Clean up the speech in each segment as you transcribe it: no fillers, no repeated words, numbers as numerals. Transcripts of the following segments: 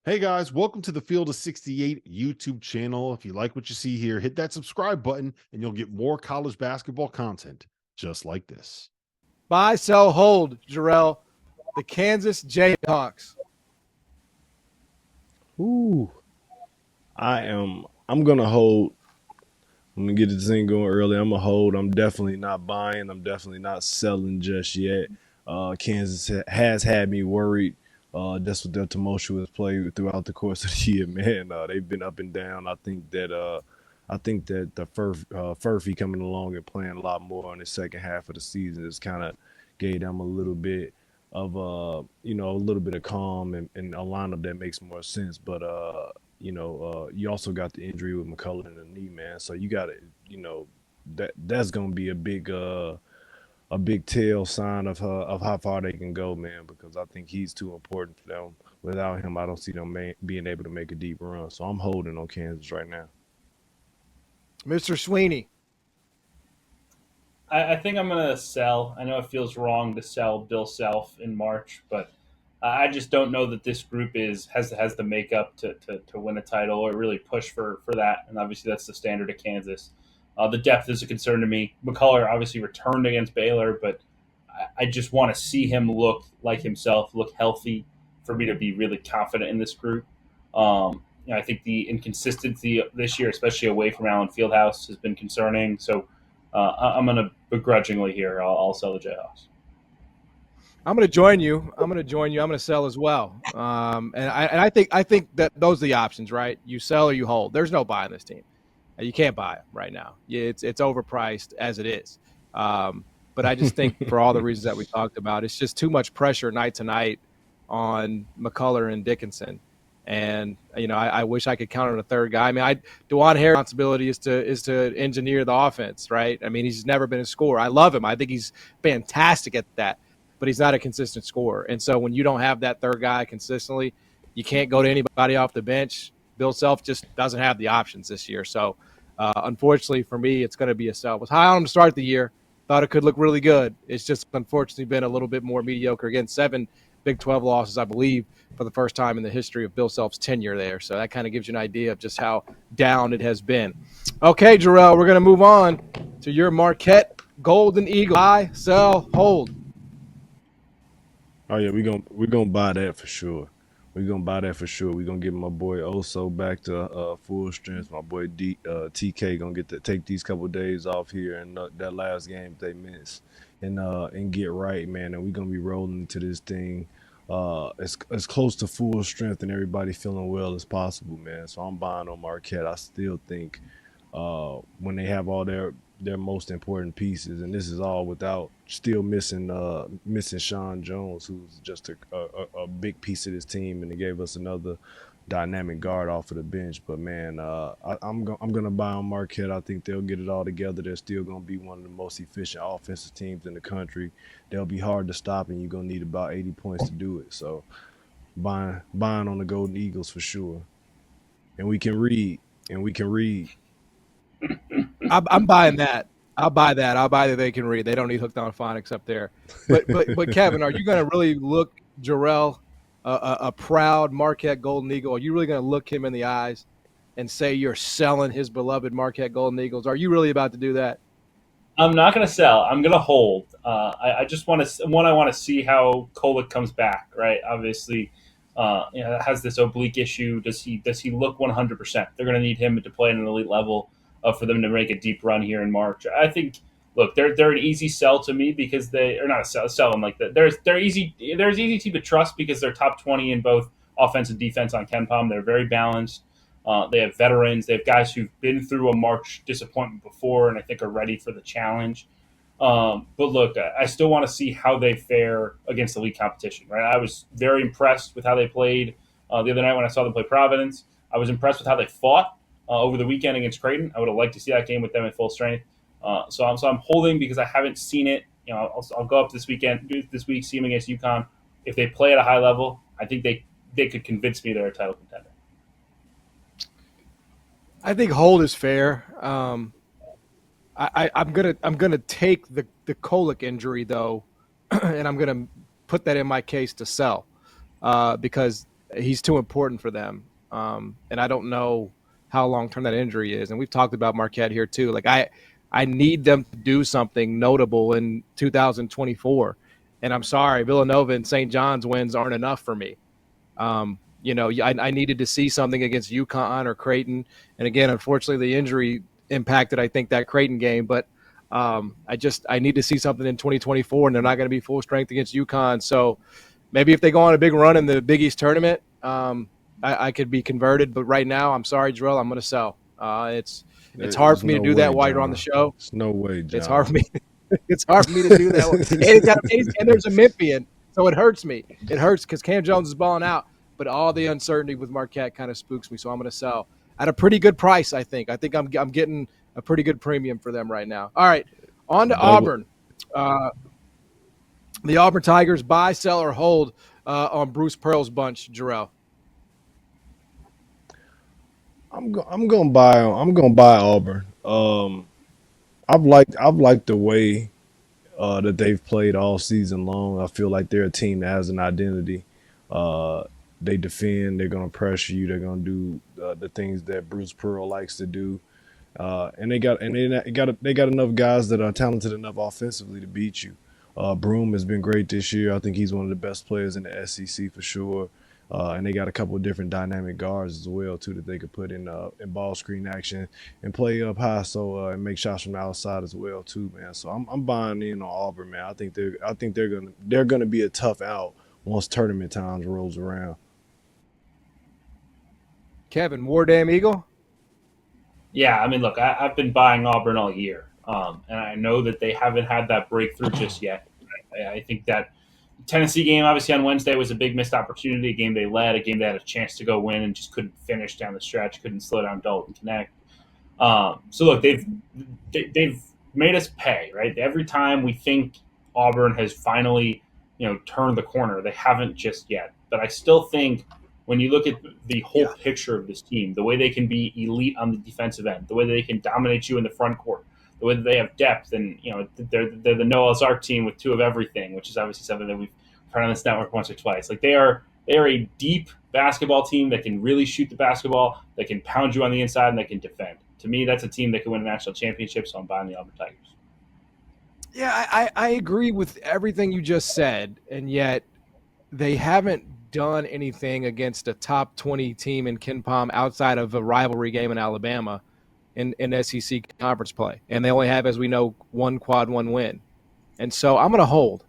Hey guys, welcome to the Field of 68 YouTube channel. If you like what you see here, hit that subscribe button and you'll get more college basketball content just like this. Buy, sell, hold, Jerel. The Kansas Jayhawks. Ooh, I'm gonna hold. I'm gonna get this thing going early. I'm gonna hold. I'm definitely not buying. I'm definitely not selling just yet. Kansas has had me worried. Just with their tumultuous play throughout the course of the year, man. They've been up and down. I think that the Furphy coming along and playing a lot more in the second half of the season has kind of gave them a little bit of a little bit of calm and a lineup that makes more sense. But you also got the injury with McCullough in the knee, man. So you got to, that's gonna be a big tail sign of how far they can go, man. Because I think he's too important for them. Without him, I don't see them being able to make a deep run. So I'm holding on Kansas right now. Mr. Sweeney. I think I'm going to sell. I know it feels wrong to sell Bill Self in March, but I just don't know that this group has the makeup to win a title or really push for that. And obviously, that's the standard of Kansas. The depth is a concern to me. McCullough obviously returned against Baylor, but I just want to see him look like himself, look healthy, for me to be really confident in this group. I think the inconsistency this year, especially away from Allen Fieldhouse, has been concerning. So I'm going to begrudgingly here. I'll sell the Jayhawks. I'm going to join you. I'm going to sell as well. And I think that those are the options, right? You sell or you hold. There's no buy in this team. You can't buy it right now. It's overpriced as it is. But I just think for all the reasons that we talked about, it's just too much pressure night to night on McCullough and Dickinson. And I wish I could count on a third guy. I mean, DeJuan Harris' responsibility is to engineer the offense, right? I mean, he's never been a scorer. I love him. I think he's fantastic at that, but he's not a consistent scorer. And so when you don't have that third guy consistently, you can't go to anybody off the bench. Bill Self just doesn't have the options this year. So unfortunately for me, it's going to be a sell. Was high on him to start the year. Thought it could look really good. It's just unfortunately been a little bit more mediocre. Again, 7 Big 12 losses, I believe, for the first time in the history of Bill Self's tenure there. So that kind of gives you an idea of just how down it has been. Okay, Jerel, we're going to move on to your Marquette Golden Eagle. Buy, sell, hold. Oh yeah, we gonna buy that for sure. We're gonna buy that for sure. We're gonna get my boy Oso back to full strength. My boy TK gonna take these couple days off here and that last game they missed and get right, man. And we're gonna be rolling into this thing as close to full strength and everybody feeling well as possible, man. So I'm buying on Marquette. I still think when they have all their most important pieces, and this is all without still missing Sean Jones, who's just a big piece of this team, and they gave us another dynamic guard off of the bench. But man, I'm gonna buy on Marquette. I think they'll get it all together. They're still gonna be one of the most efficient offensive teams in the country. They'll be hard to stop, and you're gonna need about 80 points to do it. So buying on the Golden Eagles for sure. And we can read. I'm buying that. I'll buy that. I'll buy that they can read. They don't need hooked on phonics up there. But Kevin, are you going to really look Jerel, a proud Marquette Golden Eagle? Are you really going to look him in the eyes and say you're selling his beloved Marquette Golden Eagles? Are you really about to do that? I'm not going to sell. I'm going to hold. I just want to I want to see how Kolek comes back. Right? Obviously, has this oblique issue. Does he look 100%? They're going to need him to play at an elite level for them to make a deep run here in March. I think. Look, they're an easy sell to me because they are not a sell them like that. They're easy. There's easy team to trust because they're top 20 in both offense and defense on KenPom. They're very balanced. They have veterans. They have guys who've been through a March disappointment before and I think are ready for the challenge. But look, I still want to see how they fare against the league competition. Right? I was very impressed with how they played the other night when I saw them play Providence. I was impressed with how they fought over the weekend against Creighton. I would have liked to see that game with them at full strength. So I'm holding because I haven't seen it. I'll go up this week, see them against UConn. If they play at a high level, I think they could convince me they're a title contender. I think hold is fair. I'm gonna take the Kolek injury though, and I'm gonna put that in my case to sell because he's too important for them. And I don't know how long-term that injury is. And we've talked about Marquette here too. Like I need them to do something notable in 2024. And I'm sorry, Villanova and St. John's wins aren't enough for me. I needed to see something against UConn or Creighton. And again, unfortunately, the injury impacted, I think, that Creighton game. But I need to see something in 2024, and they're not going to be full strength against UConn. So maybe if they go on a big run in the Big East tournament, I could be converted. But right now, I'm sorry, Jerel, I'm going to sell. It's hard for me to do that while you're on the show. It's no way, John. It's hard for me. It's hard for me to do that. And there's a Memphian, so it hurts me. It hurts because Cam Jones is balling out, but all the uncertainty with Marquette kind of spooks me. So I'm going to sell at a pretty good price. I think I'm getting a pretty good premium for them right now. All right, on to Auburn. The Auburn Tigers buy, sell, or hold on Bruce Pearl's bunch. Jerel. I'm gonna buy Auburn. I've liked the way that they've played all season long. I feel like they're a team that has an identity. They defend. They're gonna pressure you. They're gonna do the things that Bruce Pearl likes to do. And they got enough guys that are talented enough offensively to beat you. Broome has been great this year. I think he's one of the best players in the SEC for sure. And they got a couple of different dynamic guards as well too that they could put in ball screen action and play up high, so and make shots from the outside as well too, man. So I'm buying in on Auburn, man. I think they're gonna be a tough out once tournament times rolls around. Kevin, War Damn Eagle. Yeah, I mean, look, I've been buying Auburn all year, and I know that they haven't had that breakthrough just yet. I think that Tennessee game, obviously on Wednesday, was a big missed opportunity. A game they led, a game they had a chance to go win, and just couldn't finish down the stretch, couldn't slow down Dalton Connect. So look, they've made us pay, right? Every time we think Auburn has finally, turned the corner, they haven't just yet. But I still think when you look at the whole picture of this team, the way they can be elite on the defensive end, the way they can dominate you in the front court, the way that they have depth, and they're the Noah's Ark team with two of everything, which is obviously something that we've heard on this network once or twice. Like they are a deep basketball team that can really shoot the basketball, that can pound you on the inside, and that can defend. To me, that's a team that can win a national championship. So I'm buying the Auburn Tigers. Yeah, I agree with everything you just said, and yet they haven't done anything against a top 20 team in KenPom outside of a rivalry game in Alabama in SEC conference play. And they only have, as we know, one quad one win. And so I'm going to hold.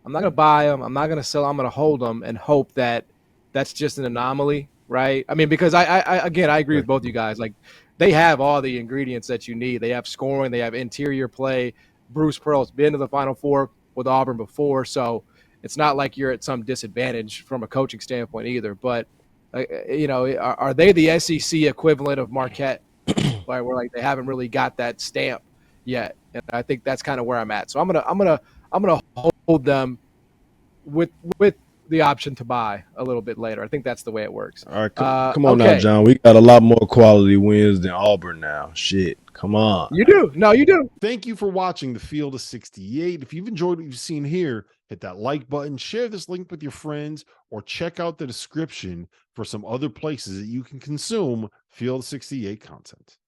I'm not going to buy them. I'm not going to sell. I'm going to hold them and hope that that's just an anomaly, right? I mean, because I agree with both you guys. Like, they have all the ingredients that you need. They have scoring. They have interior play. Bruce Pearl's been to the Final Four with Auburn before, so it's not like you're at some disadvantage from a coaching standpoint either. But, are they the SEC equivalent of Marquette? Where like they haven't really got that stamp yet, and I think that's kind of where I'm at. So I'm gonna hold them with the option to buy a little bit later. I think that's the way it works. All right, come on now, John. We got a lot more quality wins than Auburn now. Shit, come on. You do. No, you do. Thank you for watching the Field of 68. If you've enjoyed what you've seen here, hit that like button, share this link with your friends, or check out the description for some other places that you can consume Field of 68 content.